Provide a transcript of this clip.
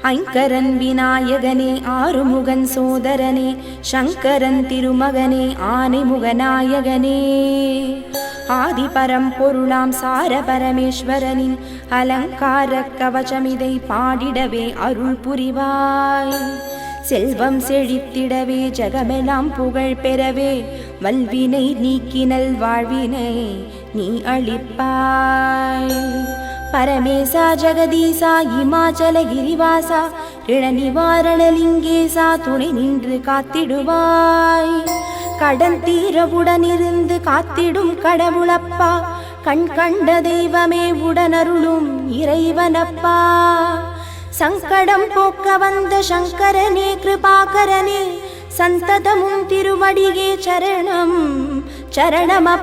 ஐங்கரன் விநாயகனே ஆறுமுகன் சோதரனே சங்கரன் திருமகனே ஆனைமுகநாயகனே ஆதிபரம் பொருளாம் சார பரமேஸ்வரனின் அலங்கார கவசமிதை பாடிடவே அருள் புரிவாய். செல்வம் செழித்திடவே ஜகமெல்லாம் புகழ் பெறவே வல்வினை நீக்கினல் வாழ்வினை நீ அளிப்பாய். பரமேசா ஜெகதீசா இமாச்சல கிரிவாசா ரிண நிவாரணலிங்கேசா துணை நின்று காத்திடுவாய். கடன் தீரவுடனிருந்து காத்திடும் கடவுளப்பா கண் கண்ட தெய்வமே உடனருளும் இறைவனப்பா. சங்கடம் போக்க வந்த சங்கரனே கிருபாகரனே சந்ததமும் திருவடியே சரணம் சரணமப்பா.